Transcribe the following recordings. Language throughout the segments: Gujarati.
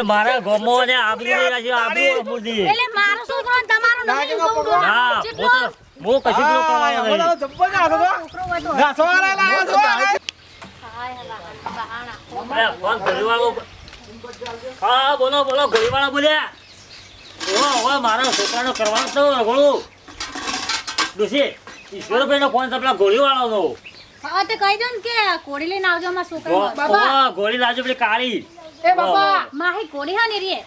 મારા ગોમો ને આબરૂ લઈ રાખ્યો આબરૂ મુદી એટલે મારો છોકરો ને તમારો નહીં કહું તો ના જેટલો હું કશું જ કરવાનો નહીં જબ્બર ના હતો છોકરો હોય તો ના સવારે લાવ્યો છો હાય હલા બહાણા અરે ફોન ગરીવાળો હા બોલો બોલો ગરીવાળા બોલ્યા ઓ મારા છોકરાનો કરવાનો તો ઘણું ડોસી ઈશ્વરભાઈ નો ફોન પેલા ગોળીવાળો નો હા તે કહી દો ને કે કોડી લઈને આવજો અમાર છોકરો બાબા. ગોળી લાવજો પેલી કાળી એ બાપા માહી કોડી હા ને રે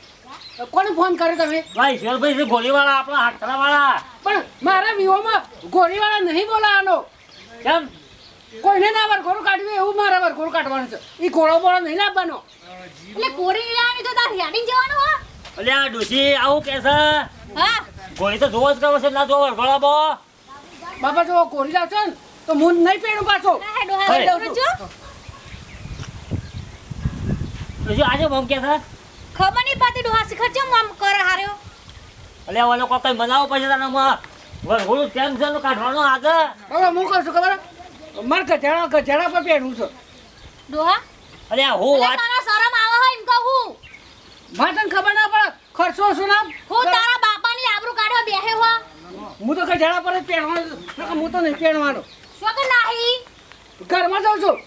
કોને ફોન કર્યો તમે ભાઈ ઈશ્વરભાઈ છે ગોળીવાળા આપણા હાથરા વાળા પણ મારા વિહોમાં ગોળીવાળા નહીં બોલાવાનો કેમ કોઈને ના વરઘોડું કાઢ્યું એવું મારા વરઘોડું કાઢવાનું છે ઈ ઘોડો બોળો નહીં લાવવાનો એટલે કોડી લેવાની તો તાર હેડિંગ જવાનું હો અલ્યા ડોસી આવું કે છે હા ગોળી તો જોવો જ કરો છે ના જોવો ગળાબો બાપા જો ઘોડી લાવશે ને તો હું નહીં પહેરું પાછો હે ડોહા હે. દઉં જો ડોસી આજે મમ કે છે ખબર નહીં પાતી ડોહા શિખર ચમ આમ કર હાર્યો અલ્યા ઓલો કોઈ બનાવો પછી તારા વરઘોડું કેમ છે કાઢવાનો આજે હવે હું કહું છું ખબર મારે ગધેડા પર પહેરવું છે ડોહા અલ્યા હું એટલે વાત તારા શરમ આવે હોય એમ કહું મારે તને ખબર ના પડે ખર્ચો શું ના હું તારા બાપાની આબરૂ કાઢવા બેહે હો હું તો ગધેડા પર જ પહેરવાનો છું. હું તો નહીં પહેરવાનો શું કે નાહી ઘરમાં જાઉં છું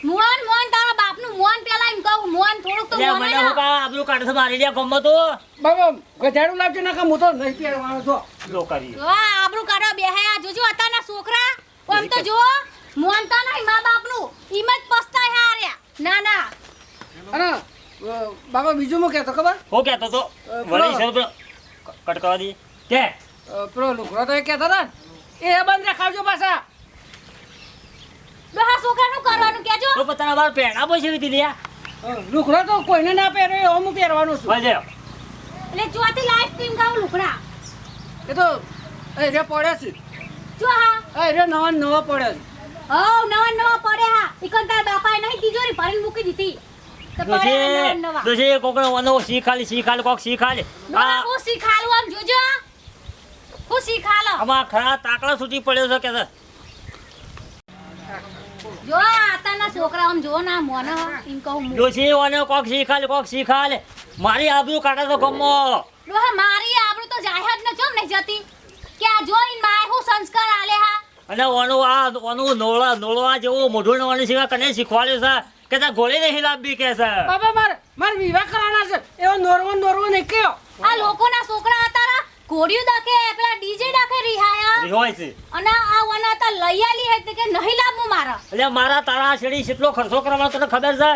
મોન મોન તારા બાપનું મોન પેલા એમ કહું મોન થોડુંક તો અલ્યા મોન મને હું કા આબરૂ કાઢશે મારી લ્યા ગમો તો બાબા ગધેડું લાવજો ના હું તો નહીં પહેરવાનો છો લો કરી વાહ આબરૂ કાઢવા બેહે આ જોજો અત્યારના છોકરા આમ તો જો મોનતા નહીં મા બાપનું ઈમ જ પસ્તાય હાર્યા ના ના અને બાબા બીજું હું કહેતો ખબર હું કહેતો તો વળી છે પેલો કટ કરવા દઈએ કે પેલો લુગડો તો એ કહેતા હતા ને એ બંધ રાખાવજો પાછા ડોહા છોકરાનું કરવાનું કેજો તો પતાના બાર પેડા બોસી હતી લ્યા લુગડો તો કોઈને ના પહેરે એવો હું પહેરવાનો છું ભલે એટલે જોતી લાઈફ સ્ટ્રીમ ગાવ લુકડા એ તો એ રે પડ્યા છે જો હા એ રે નવા ને નવા પડ્યા છે હવ નવા નવા પડે હા ઈકન તાર બાપાએ નહીં તિજોરી ભરીને મૂકી દીધી તો પડે નવા નવા દોશી કોકનો વનો શીખાલી કોક શીખાલે ડોહા હું શીખાલું આમ જોજો હું શીખાલો આમાં ખરા તાકડા છૂટી પડ્યો છે કે છે જો આતાના છોકરા આમ જો ના મોને એમ કહું હું. દોશી વનો કોક શીખાલે મારી આબરૂ કાઢે તો ગમો ડોહા મારી આબરૂ તો જાહેર ન ચમ નહીં જતી કે આ જોઈન માય હું સંસ્કાર આલે હા અને ઓનું નોળવા જેવું મોઢું નવાનું શીખવા કને શીખવાડ્યું છે કે તા ગોળી નહીં લાવવી કે છે બાબા મારે વિવાહ કરવાના છે એવો નોરવો નહીં કયો આ લોકોના છોકરા અતારા ઘોડિયું દાખે પેલા ડીજે દાખે રિહાયા હોય છે અને આ વના તા લઈ આલી હે તે કે નહીં લાવવું મારા એટલે મારા તારા શેડી કેટલો ખર્ચો કરવાનો તને ખબર છે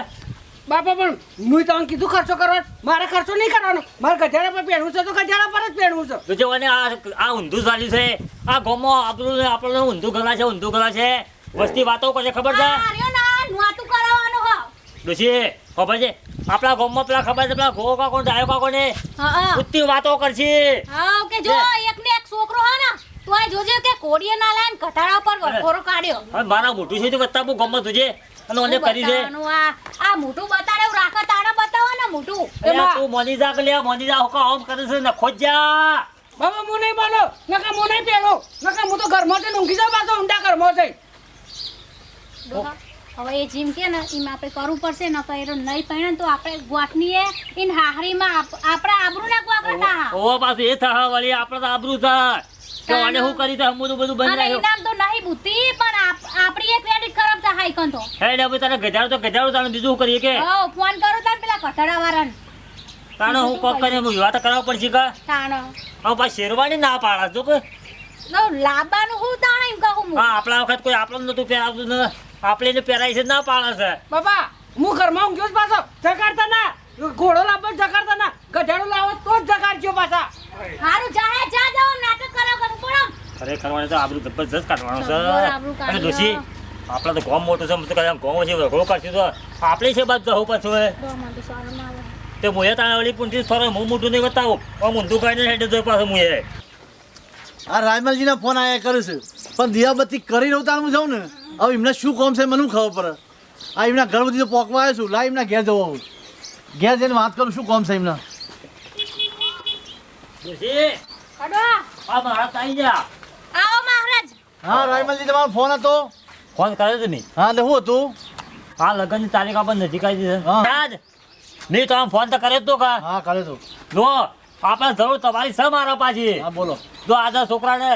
બાપા પણ હું તમને કીધું ખર્ચો કરવાનો મારે ખર્ચો નહીં કરવાનો મારે ગધેડા પર પહેરવું છે તો ગધેડા પર જ પહેરવું છે તો જો અને આ ઊંધું ચાલ્યું છે આ ગોમો આપણને ઊંધું ગલા છે વસ્તી વાતો કરે ખબર છે આ રહ્યો ના નોતું કરાવવાનું હો ડોશી ખબર છે આપણા ગામમાં પેલા ખબર છે પેલા ઘો કાકો ડાયો કાકો ને હા ઉત્તી વાતો કરશે હા કે જો એક ને એક છોકરો હા ને તોય જોજે કે કોડીએ ના લાઈન કટાડા પર વરખોરો કાઢ્યો હવે મારા મોટું છે તો બતા બહુ ગમત તુજે અને ઓને કરી છે બતાવવાનું આ મોટું બતાડે એવું રાખે તારે બતાવો ને મોટું અલ્યા તું મોની જા કે લે મોની જા હોકા હોમ કરે છે ને ખોજા બાબા હું નહીં બોલો નકા હું નહીં પહેરો નકા હું તો ઘરમાં જઈને ઊંઘી જાઉં પાછો ઊંડા ઘરમાં જઈ ડોહા, હવે એ જીમ કે ને એમ આપણે કરવું પડશે ન કર્યો નહીં પહેણે તો આપણે ગોઠનીએ ઇન હાહરીમાં આપણા આબરૂ ના કોકડા ઓ પાછું એ થા વાળી આપણે તો આબરૂ થાય કે આને હું કરી તો હમું બધું બંધ અને રાખ્યો ઇનામ તો નહીં બુદ્ધિ પણ આપણી એક ક્રેડિટ ખરાબ થાય કન તો હે ને તને ગજાડો તને બીજું કરીએ કે હો ફોન કરો તાર પેલા કઠડા વાળાને તાણે હું કોક કરીને હું વિવાહ તો કરાવવા પડશે કે તાણ હવે પાછી શેરવાની ના પાડા જો કે નો લાબાનું હું તાણ એમ કહું હું હા આપણા વખત કોઈ આપણને નતું પહેરાવતું ને આપણે એને પહેરાય છે ના પાડે છે બાબા હું ઘરમાં ઊંઘ્યો જ પાછો જગાડતા ના ઘોડો લાવો જગાડતા ના ગધેડું લાવો તો જ જગાડજો પાછા હારું જાહે જા જાવ નાટક કરો કરું પડમ ખરેખર મને તો આબરૂ જબરજસ્ત કાઢવાનો છે જબર આબરૂ કાઢ્યો. અને ડોશી આપણે તો ગામ મોટું છે મસ્ત કદાચ ગામ છે વગડો કાઢશું તો આપણે છે બાદ જવું પાછું હવે મને તો સારું ના આવે તે મુએ તાણે વળી પૂંછી ફરે હું મોટું નહીં બતાવું આમ ઊંધું કાઢીને હેઠે જોઈ પાછું મુએ આ રાજમલજીના ફોન આયા કરું છું પણ દિયાબત્તી કરી રહું તાર હું જાઉં ને હવે એમને શું કામ છે મને ખબર પડે આ એમના ઘર બધી તો પોકવા આવ્યો છું લાવ એમના ઘેર જવો ઘેર જઈને વાત કરું શું કામ છે એમના ડોશી કડવા આ મારા તાઈ જા આવો મહારાજ હા રાજમલજી તમારો ફોન હતો ફોન કર્યો તમે હા એટલે શું હતું આ લગ્નની તારીખ આપણને નજીક આવી છે હા. આજ નહીં તો આમ ફોન તો કરે જ તો કા હા કરે તો જો આપણે જરૂર તમારી છે મારા પાછી હા બોલો જો આજે છોકરાને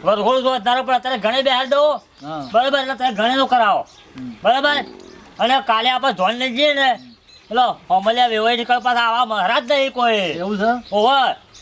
વરઘોડું જો તારે પણ અત્યારે ઘણે બેહાર દો હા બરાબર એટલે તારે ઘણે નો કરાવો બરાબર અને કાલે આપણે જોઈન લઈ જઈએ ને પેલો અમલ્યા વેવાઈ નીકળ પાછા આવા મહારાજ નહીં કોઈ એવું છે ઓહો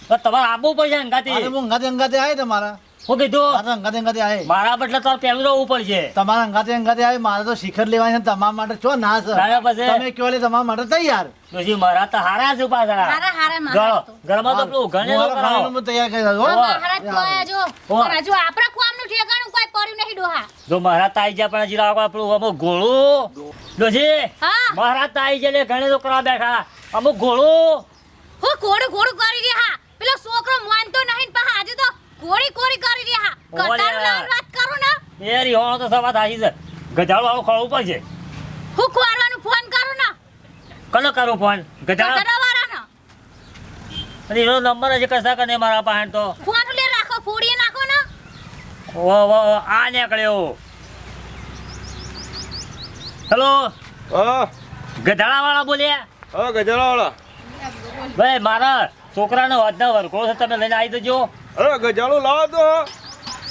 તો તમારે આપવું પડશે અરે અંગાથી હું અંગાતે આવે તમારા શું કીધું મારે અંગાતે આવે મારા બદલે તારે પહેલું રહેવું પડશે તમારા અંગાતે આવે મારે તો શિખર લેવાની છે તમારા માટે ચો ના છે તારે પછી તમે કયો એટલે તમારા માટે તૈયાર ડોશી મારા તો હારા છે પાછા હારા હારા મહારાજ તો. ઘરમાં તો પેલું ઘણે નો હું કરાવો ખાવાનું તૈયાર કરી દઉં, હો. મહારાજ તો આયા જો ઓહ. પણ હજુ આપણા કોમનું ઠેકાણું કોઈ પડ્યું નહીં ડોહા જો મહારાજ તાઈ જાય પણ હજી રાખો પેલું અમુક ઘોડું ડોશી હા મહારાજ તાઈ જાય ઘણે તો કરવા બેઠા અમુક ઘોડું હું ઘોડું ઘોડું કરી રહ્યા પેલો છોકરો માનતો નહીં પણ આજે તો ઘોડી ઘોડી કરી રહ્યા ઓલે. કટારું લાવવાની વાત કરું ને એ રીહોણો તો સવા થાશી છે ગધાડો વાળું ખળવું પડશે હું ખોરવાનું ફોન કરું ને કનો કરું ફોન ગધાડા કટારાવાળાનો અને એનો નંબર હજી કશા કને મારા પાસે તો ફોન લે રાખો ફોડીએ નાખો ને ઓ આ નીકળ્યો હેલો હા ગધાડા વાળા બોલ્યા હા ગજાળાવાળા ભાઈ મારા છોકરાનો વધના વરઘોડો છે તમે લઈને આવી જજો અરે ગજાળું લાવો તો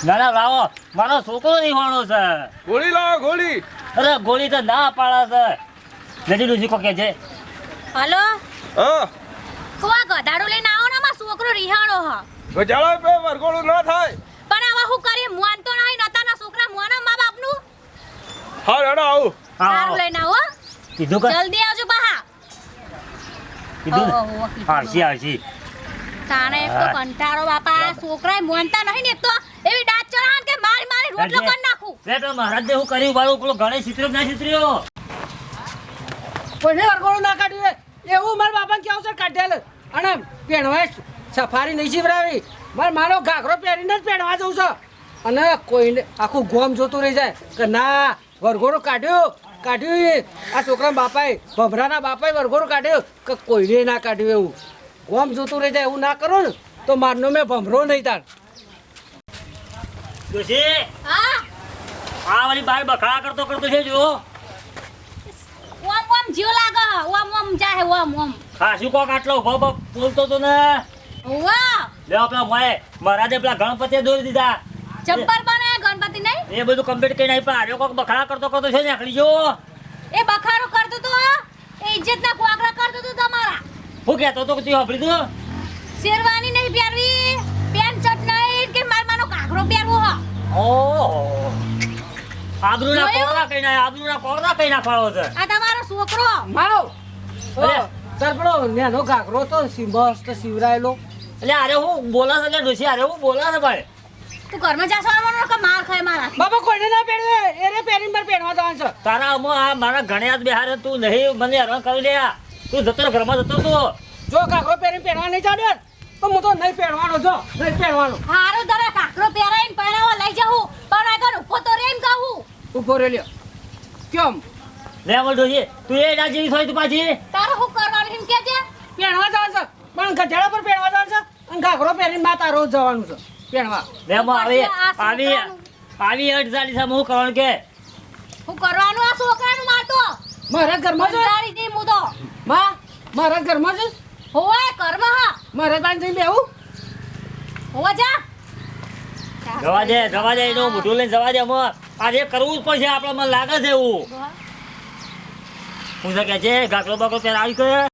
ના ના લાવો મારો છોકરો રીહોણો છે ગોળી લાવો ગોળી અરે ગોળી તો ના પાડે છે નદી ડુસી કો કે છે હલો હા કોવા ગધાડો લઈને આવો ને મારો છોકરો રિહાણો હ ગજાળા પે વરઘોડું ના થાય પણ હવે હું કરીએ મોન તો નહીં નતાના છોકરા મોના મા બાપનું હા હેડો આવું સારું લઈને આવો કીધું કે જલ્દી આવજો પાહા કીધું ને ઓહો, કીધું. આવશી આવશી તાણે એક તો કંટાળો બાપા છોકરાએ મોનતા નહીં ને એક તો એવી દાંત ચડાણ કે મારી મારી રોટલો કરી નાખું પેલો મહારાજે હું કર્યું વાળું પેલો ગણેશ ચિત્ર ના ચિત્ર્યો કોઈને વરઘોડું ના કાઢ્યું હોય એવું મારા બાપાને કેવું છે કાઢેલ અને પહેણવા સફારી નહીં શીવડાવી મારો ઘાઘરો પહેરીને જ પહેણવા જવું છે અને કોઈને આખું ગોમ જોતું રહી જાય કે ના વરઘોડું કાઢ્યું આ છોકરા બાપાએ ભભરાના બાપાએ વરઘોડું કાઢ્યું કે કોઈને ના કાઢ્યું એવું ગોમ જોતું રહી જાય એવું ના કરો ને તો મારનો મેં ભમરો નહીં તાર ડોશી હા આ વાળી બાર બખાડા કરતો કરતો છે જો ઓમ ઓમ જીવ લાગે ઓમ ઓમ જાહે ઓમ ઓમ ખાસું કોક આટલો ઉભો બોલતો તો ને વાહ લે પેલા મોએ મહારાજે પેલા ગણપતિએ દોરી દીધા જબ્બર બને ગણપતિ નહીં એ બધું કમ્પ્લીટ કરીને આવી પણ આર્યો કોક બખાડા કરતો કરતો છે ને આખડી જો એ બખારો કરતો તો એ ઇજ્જતના કોગળા કરતો તો તમારા હું કહેતો તો કે તું સાંભળી તું શેરવાની નહીં પહેરવી પેન્ટ શર્ટ નહીં કે મારમાનો ઘાઘરો પહેરવો હ ઓહો આબરૂના જોયું? કોરડા કઈ નાખવાનો છે આ તમારો છોકરો મારો અરે. તાર પેલો નેનો ઘાઘરો તો મસ્ત શિવરાયેલો એટલે અરે હું બોલા છે ડોશી અરે હું બોલા છે ભાઈ તું ઘરમાં જાસો આવવાનો કે માર ખાય મારા બાપા કોઈને ના પહેરવે એને પહેરીને મારે પહેરવા જવાનું છે તારા અમો આ મારા ઘણે હાથ બેહારે તું નહીં મને હેરાન કરી લે તું જતો રહે, ઘરમાં જતો તું જો ઘાઘરો પહેરીને પહેરવા નહીં ચાલે તો હું તો નહીં પહેરવાનો જો નહીં પહેરવાનો હારું તારા ઘાઘરો પહેરાઈને પહેરાવા લઈ જાઉં પણ આગળ ઉભો તો રેમ કહું ઉભો રે લ્યો કેમ લે અમો ડોશી તું એ ના જેવી થોડી તું પાછી તારે શું કરવાનું એમ કે છે પહેરવા જવાનું છે પણ ગધેડા પર પહેરવા જવાનું છે અને ઘાઘરો પહેરીને માતા રોજ જવાનું છે પહેરવા લે અમો આવી આ આવી છોકરાનું. આવી અડધાલી સામે હું કરવાનું કે શું કરવાનું આ છોકરાનું મારતો મારા ઘરમાં છે કંટાળી દે હું તો મારા ઘરમાં છે હોવે કરવા હા મારા પાસે જઈને બેહું હોવા જા જવા દે એનું મોઢું લઈને જવા દે અમો આજે કરવું જ પડશે આપણે મને લાગે છે એવું હું તો કે છે ઘાકરો બાકરો પહેરાવી કે